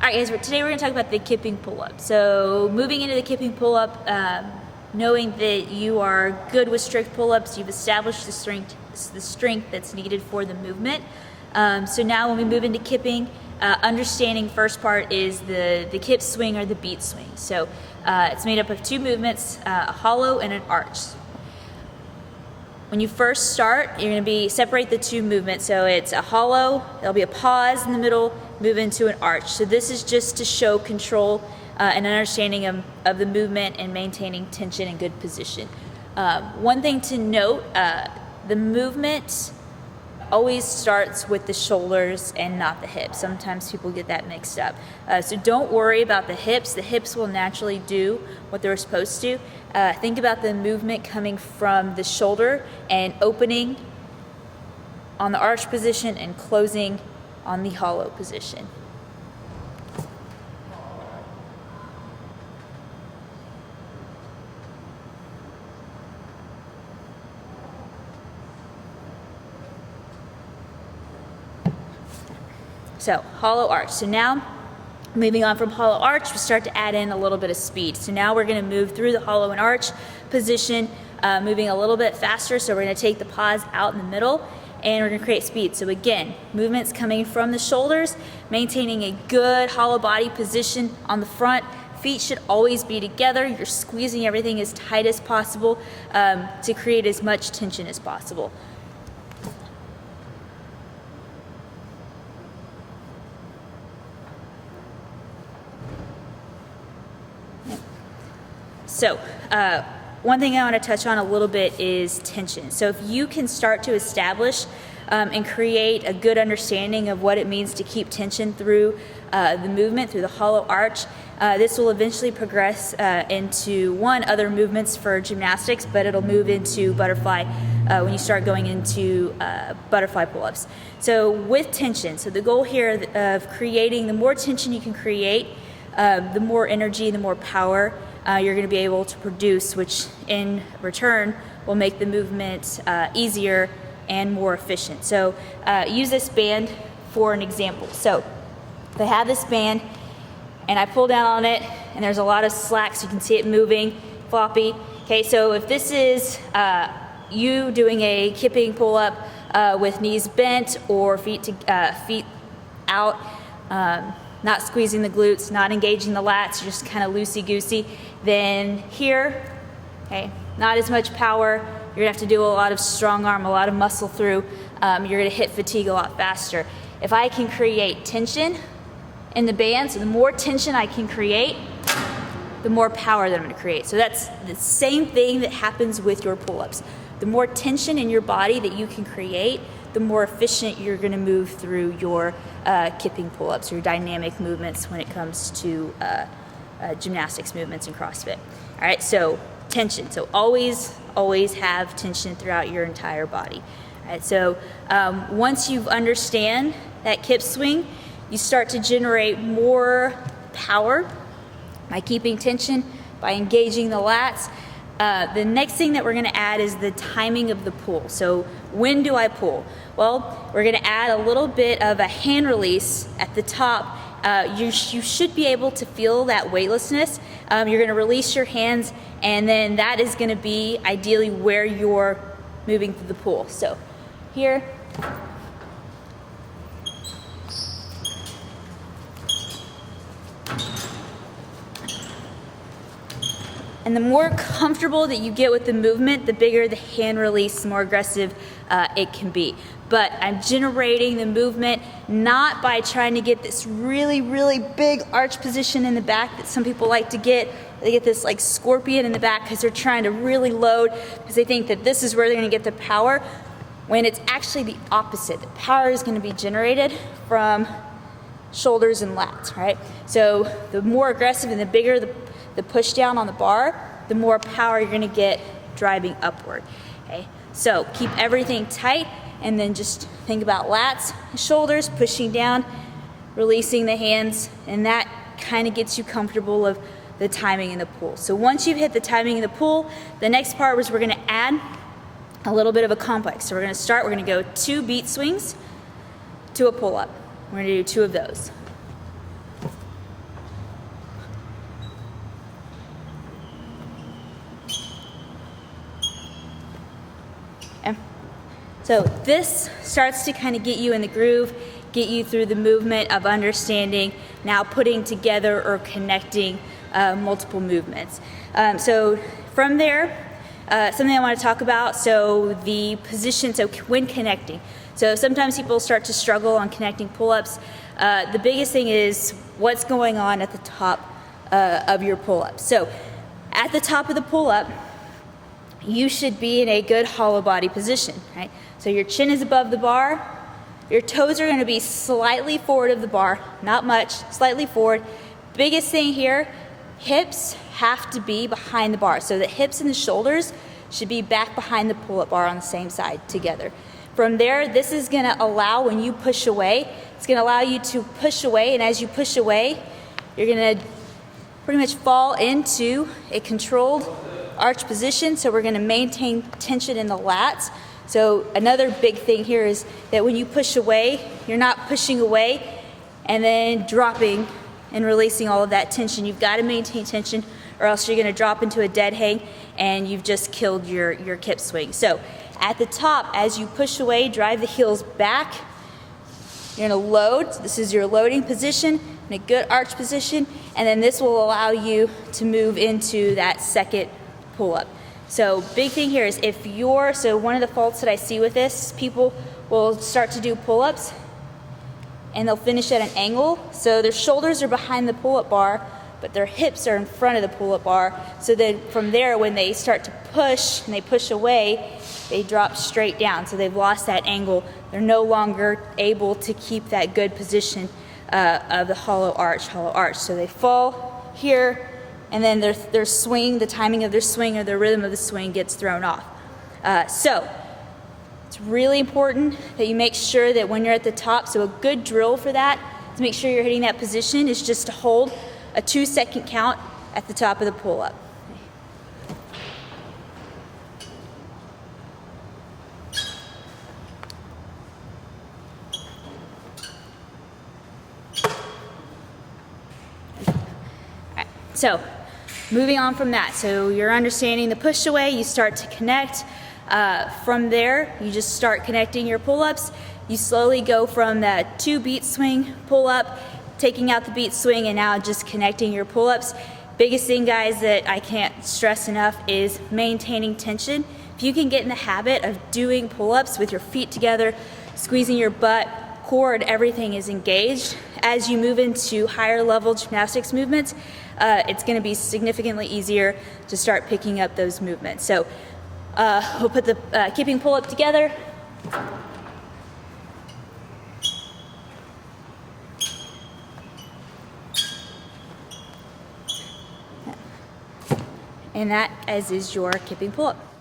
Alright guys, today we're going to talk about the kipping pull-up. So moving into the kipping pull-up, knowing that you are good with strict pull-ups, you've established the strength that's needed for the movement. So now when we move into kipping, understanding first part is the kip swing or the beat swing. So it's made up of two movements, a hollow and an arch. When you first start, you're going to separate the two movements. So it's a hollow, there'll be a pause in the middle, move into an arch. So this is just to show control and understanding of the movement and maintaining tension and good position. One thing to note, the movement always starts with the shoulders and not the hips. Sometimes people get that mixed up. So don't worry about the hips. The hips will naturally do what they're supposed to. Think about the movement coming from the shoulder and opening on the arch position and closing on the hollow position. So hollow arch. So now moving on from hollow arch, we start to add in a little bit of speed. So now we're going to move through the hollow and arch position, moving a little bit faster. So we're going to take the pause out in the middle and we're going to create speed. So again, movements coming from the shoulders, maintaining a good hollow body position on the front. Feet should always be together. You're squeezing everything as tight as possible to create as much tension as possible. So one thing I want to touch on a little bit is tension. So if you can start to establish and create a good understanding of what it means to keep tension through the movement, through the hollow arch, this will eventually progress into other movements for gymnastics, but it'll move into butterfly when you start going into butterfly pull-ups. So with tension, so the goal here of creating, the more tension you can create, the more energy, the more power you're going to be able to produce, which in return will make the movement easier and more efficient. So use this band for an example. So if I have this band and I pull down on it and there's a lot of slack, so you can see it moving, floppy. Okay, so if this is you doing a kipping pull-up with knees bent or feet out, not squeezing the glutes, not engaging the lats, you're just kind of loosey-goosey, then here, okay, not as much power. You're gonna have to do a lot of strong arm, a lot of muscle through. You're gonna hit fatigue a lot faster. If I can create tension in the band, so the more tension I can create, the more power that I'm gonna create. So that's the same thing that happens with your pull-ups. The more tension in your body that you can create, the more efficient you're gonna move through your kipping pull-ups, your dynamic movements when it comes to gymnastics movements and CrossFit. All right, so tension. So always have tension throughout your entire body. All right, so once you understand that kip swing, you start to generate more power by keeping tension, by engaging the lats. The next thing that we're going to add is the timing of the pull. So when do I pull? Well, we're going to add a little bit of a hand release at the top. You should be able to feel that weightlessness. You're going to release your hands, and then that is going to be ideally where you're moving through the pull. So here. And the more comfortable that you get with the movement, the bigger the hand release, the more aggressive it can be. But I'm generating the movement not by trying to get this really, really big arch position in the back that some people like to get. They get this like scorpion in the back because they're trying to really load because they think that this is where they're going to get the power, when it's actually the opposite. The power is going to be generated from shoulders and lats, right? So the more aggressive and the bigger the push down on the bar, the more power you're gonna get driving upward, okay? So keep everything tight and then just think about lats, shoulders, pushing down, releasing the hands, and that kind of gets you comfortable of the timing in the pull. So once you've hit the timing in the pull, the next part is we're gonna add a little bit of a complex. So we're gonna go 2 beat swings to a pull-up. We're gonna do 2 of those. So this starts to kind of get you in the groove, get you through the movement of understanding, now putting together or connecting multiple movements. So from there, something I want to talk about, so the position, so when connecting. So sometimes people start to struggle on connecting pull-ups. The biggest thing is what's going on at the top of your pull-up. So at the top of the pull-up, you should be in a good hollow body position, right? So your chin is above the bar, your toes are gonna be slightly forward of the bar, not much, slightly forward. Biggest thing here, hips have to be behind the bar. So the hips and the shoulders should be back behind the pull-up bar on the same side together. From there, this is gonna allow, when you push away, it's gonna allow you to push away, and as you push away, you're gonna pretty much fall into a controlled arch position. So we're gonna maintain tension in the lats. So another big thing here is that when you push away, you're not pushing away and then dropping and releasing all of that tension. You've got to maintain tension, or else you're going to drop into a dead hang and you've just killed your kip swing. So at the top, as you push away, drive the heels back. You're going to load. This is your loading position in a good arch position, and then this will allow you to move into that second pull-up. So big thing here is so one of the faults that I see with this, people will start to do pull-ups and they'll finish at an angle. So their shoulders are behind the pull-up bar, but their hips are in front of the pull-up bar. So then from there, when they start to push and they push away, they drop straight down. So they've lost that angle. They're no longer able to keep that good position of the hollow arch. So they fall here, and then their swing, the timing of their swing or the rhythm of the swing gets thrown off. So it's really important that you make sure that when you're at the top, so a good drill for that, to make sure you're hitting that position, is just to hold a 2-second count at the top of the pull-up. So moving on from that, so you're understanding the push away, you start to connect. From there, you just start connecting your pull-ups. You slowly go from that 2-beat swing pull-up, taking out the beat swing, and now just connecting your pull-ups. Biggest thing, guys, that I can't stress enough is maintaining tension. If you can get in the habit of doing pull-ups with your feet together, squeezing your butt, core, and everything is engaged, as you move into higher level gymnastics movements, it's going to be significantly easier to start picking up those movements. So we'll put the Kipping pull-up together. And that as is your Kipping pull-up.